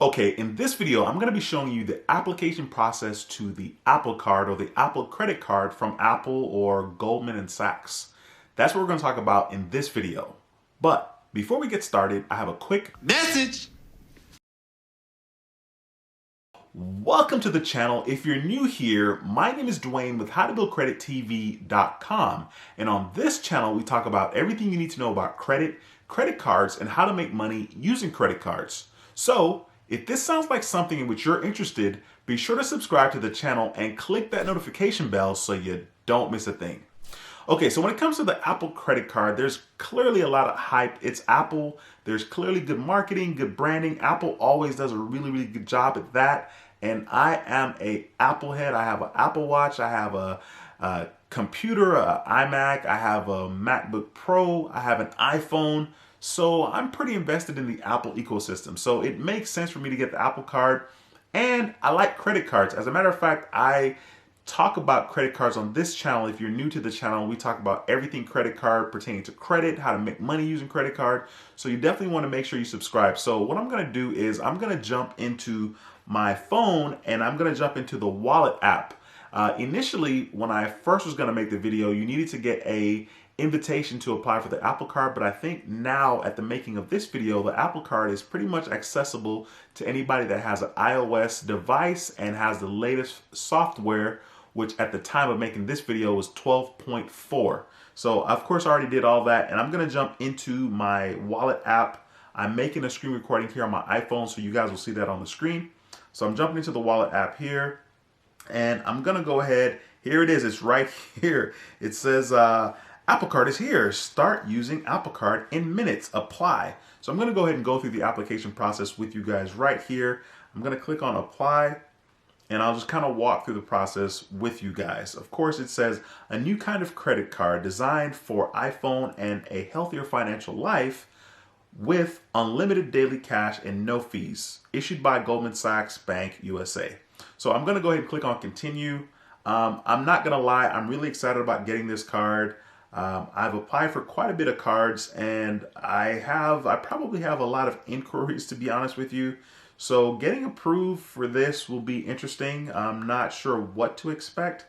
Okay, in this video, I'm going to be showing you the application process to the Apple Card or the Apple credit card from Apple or Goldman Sachs. That's what we're going to talk about in this video. But before we get started, I have a quick message. Welcome to the channel. If you're new here, my name is Duane with howtobuildcredittv.com. And on this channel, we talk about everything you need to know about credit, credit cards, and how to make money using credit cards. So, if this sounds like something in which you're interested, be sure to subscribe to the channel and click that notification bell so you don't miss a thing. Okay, so when it comes to the Apple credit card, there's clearly a lot of hype. It's Apple. There's clearly good marketing, good branding. Apple always does a really good job at that. And I am a Apple head. I have an Apple Watch. I have a computer, an iMac. I have a MacBook Pro. I have an iPhone. So I'm pretty invested in the Apple ecosystem. So it makes sense for me to get the Apple card. And I like credit cards. As a matter of fact, I talk about credit cards on this channel. If you're new to the channel, we talk about everything credit card pertaining to credit, how to make money using credit card. So you definitely want to make sure you subscribe. So what I'm going to do is I'm going to jump into my phone and I'm going to jump into the wallet app. Initially, when I first was going to make the video, you needed to get a invitation to apply for the Apple card, but I think now at the making of this video, the Apple card is pretty much accessible to anybody that has an iOS device and has the latest software, which at the time of making this video was 12.4. So of course I already did all that, and I'm gonna jump into my wallet app. I'm making a screen recording here on my iPhone, so you guys will see that on the screen. So I'm jumping into the wallet app here, and I'm gonna go ahead. Here it is, it's right here. It says, Apple Card is here. Start using Apple Card in minutes. Apply. So I'm going to go ahead and go through the application process with you guys right here. I'm going to click on apply and I'll just kind of walk through the process with you guys. Of course, it says a new kind of credit card designed for iPhone and a healthier financial life with unlimited daily cash and no fees, issued by Goldman Sachs Bank USA. So I'm going to go ahead and click on continue. I'm not going to lie. I'm really excited about getting this card. I've applied for quite a bit of cards and I probably have a lot of inquiries, to be honest with you. So getting approved for this will be interesting. I'm not sure what to expect.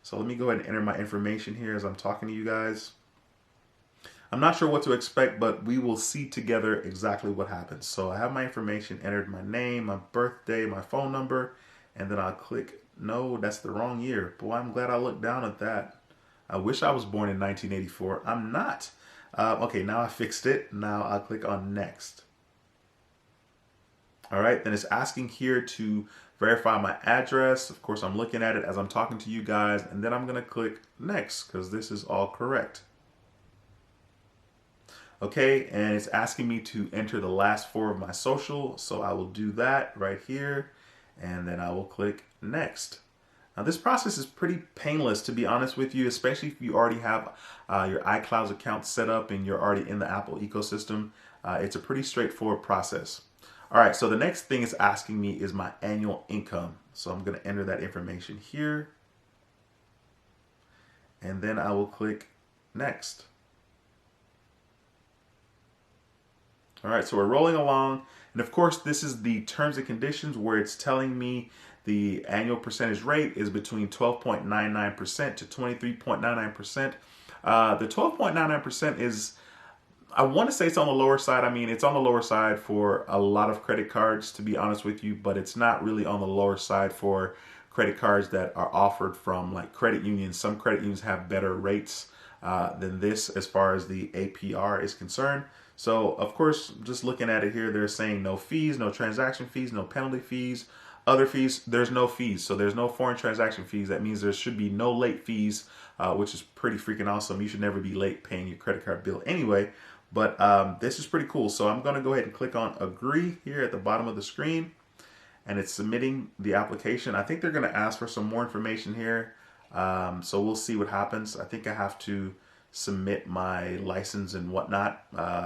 So let me go ahead and enter my information here as I'm talking to you guys. I'm not sure what to expect, but we will see together exactly what happens. So I have my information entered, my name, my birthday, my phone number, and then I'll click, no, that's the wrong year. Boy, I'm glad I looked down at that. I wish I was born in 1984. I'm not. Okay, now I fixed it. Now I'll click on next. All right, then it's asking here to verify my address. Of course, I'm looking at it as I'm talking to you guys, and then I'm going to click next because this is all correct. Okay, and it's asking me to enter the last four of my social, so I will do that right here, and then I will click next. Now this process is pretty painless, to be honest with you, especially if you already have your iCloud account set up and you're already in the Apple ecosystem. It's a pretty straightforward process. All right, so the next thing it's asking me is my annual income. So I'm going to enter that information here. And then I will click next. All right, so we're rolling along. And of course, this is the terms and conditions where it's telling me the annual percentage rate is between 12.99% to 23.99%. The 12.99% is, I want to say it's on the lower side. I mean, it's on the lower side for a lot of credit cards, to be honest with you, but it's not really on the lower side for credit cards that are offered from like credit unions. Some credit unions have better rates than this as far as the APR is concerned. So, of course, just looking at it here, they're saying no fees, no transaction fees, no penalty fees. Other fees, there's no fees. So there's no foreign transaction fees. That means there should be no late fees, which is pretty freaking awesome. You should never be late paying your credit card bill anyway. But this is pretty cool. So I'm going to go ahead and click on agree here at the bottom of the screen. And it's submitting the application. I think they're going to ask for some more information here. So we'll see what happens. I think I have to submit my license and whatnot.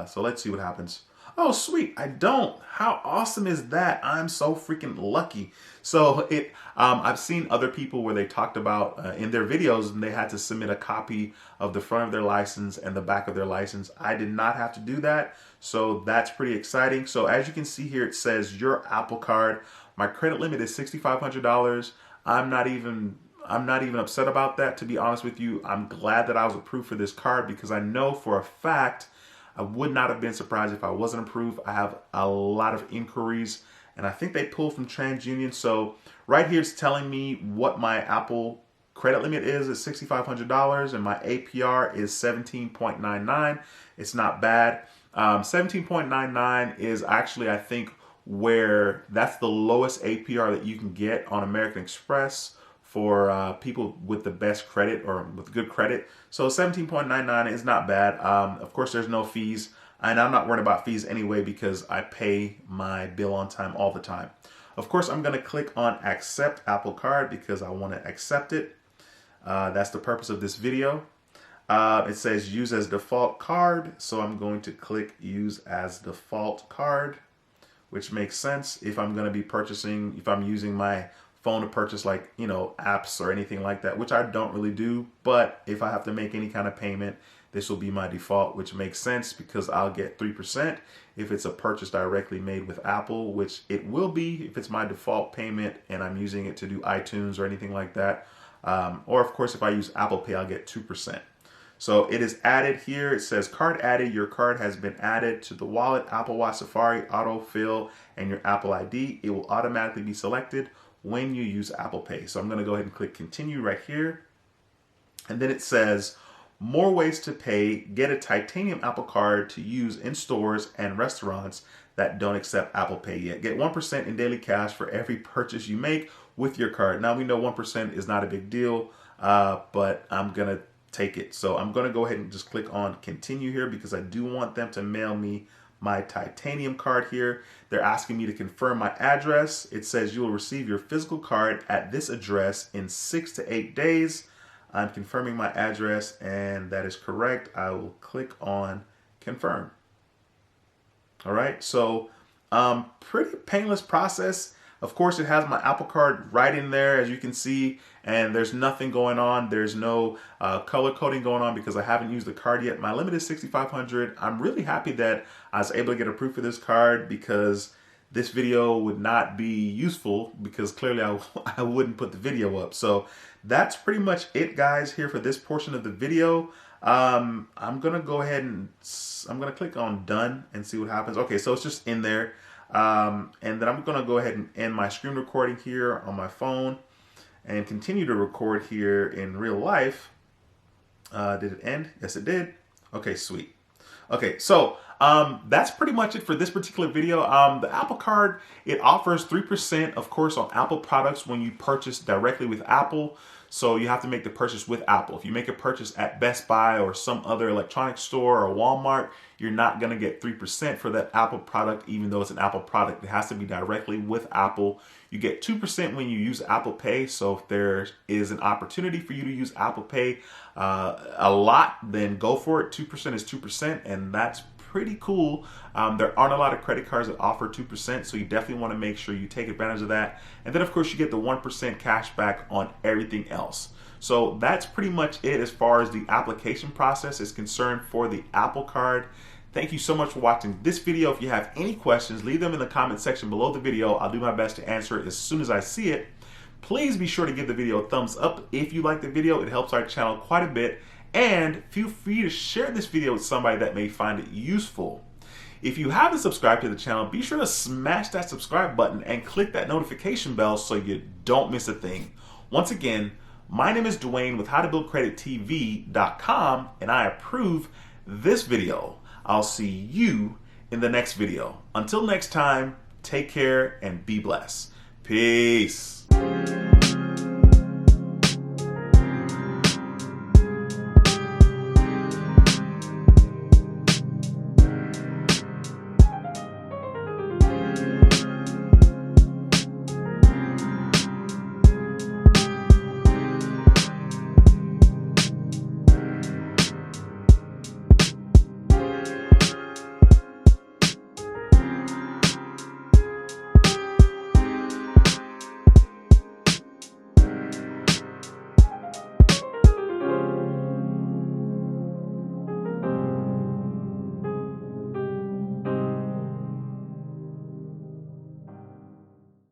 So let's see what happens. Oh, sweet. I don't. How awesome is that? I'm so freaking lucky. So I've seen other people where they talked about in their videos, and they had to submit a copy of the front of their license and the back of their license. I did not have to do that. So that's pretty exciting. So as you can see here, it says your Apple Card. My credit limit is $6,500. I'm not even upset about that, to be honest with you. I'm glad that I was approved for this card because I know for a fact I would not have been surprised if I wasn't approved. I have a lot of inquiries, and I think they pulled from TransUnion. So right here it's telling me what my Apple credit limit is $6,500, and my APR is 17.99. It's not bad. 17.99 is actually, I think, where that's the lowest APR that you can get on American Express for people with the best credit or with good credit. So 17.99 is not bad. Of course, there's no fees, and I'm not worried about fees anyway because I pay my bill on time all the time. Of course, I'm going to click on Accept Apple Card because I want to accept it. That's the purpose of this video. It says Use as Default Card, so I'm going to click Use as Default Card, which makes sense if I'm going to be purchasing, if I'm using my phone to purchase, like, you know, apps or anything like that, which I don't really do. But if I have to make any kind of payment, this will be my default, which makes sense because I'll get 3% if it's a purchase directly made with Apple, which it will be if it's my default payment and I'm using it to do iTunes or anything like that. Or of course, if I use Apple Pay, I'll get 2%. So it is added here. It says card added. Your card has been added to the wallet, Apple Watch, Safari, autofill, and your Apple ID. It will automatically be selected when you use Apple Pay. So I'm going to go ahead and click continue right here. And then it says more ways to pay. Get a titanium Apple Card to use in stores and restaurants that don't accept Apple Pay yet. Get 1% in daily cash for every purchase you make with your card. Now we know 1% is not a big deal, but I'm going to take it. So I'm going to go ahead and just click on continue here because I do want them to mail me my titanium card here. They're asking me to confirm my address. It says you will receive your physical card at this address in 6 to 8 days. I'm confirming my address, and that is correct. I will click on confirm. All right, so pretty painless process. Of course, it has my Apple Card right in there, as you can see, and there's nothing going on. There's no color coding going on because I haven't used the card yet. My limit is $6,500. I'm really happy that I was able to get approved for this card because this video would not be useful because clearly I wouldn't put the video up. So that's pretty much it, guys, here for this portion of the video. I'm going to go ahead and I'm going to click on done and see what happens. Okay, so it's just in there. And then I'm going to go ahead and end my screen recording here on my phone and continue to record here in real life. Did it end? Yes, it did. Okay, sweet. Okay, so that's pretty much it for this particular video. The Apple Card, it offers 3%, of course, on Apple products when you purchase directly with Apple. So you have to make the purchase with Apple. If you make a purchase at Best Buy or some other electronic store or Walmart, you're not going to get 3% for that Apple product, even though it's an Apple product. It has to be directly with Apple. You get 2% when you use Apple Pay. So if there is an opportunity for you to use Apple Pay a lot, then go for it. 2% is 2%, and that's pretty cool. There aren't a lot of credit cards that offer 2%, so you definitely want to make sure you take advantage of that. And then, of course, you get the 1% cash back on everything else. So that's pretty much it as far as the application process is concerned for the Apple Card. Thank you so much for watching this video. If you have any questions, leave them in the comment section below the video. I'll do my best to answer it as soon as I see it. Please be sure to give the video a thumbs up if you like the video. It helps our channel quite a bit. And feel free to share this video with somebody that may find it useful. If you haven't subscribed to the channel, be sure to smash that subscribe button and click that notification bell so you don't miss a thing. Once again, my name is Duane with howtobuildcredittv.com, and I approve this video. I'll see you in the next video. Until next time, take care and be blessed. Peace.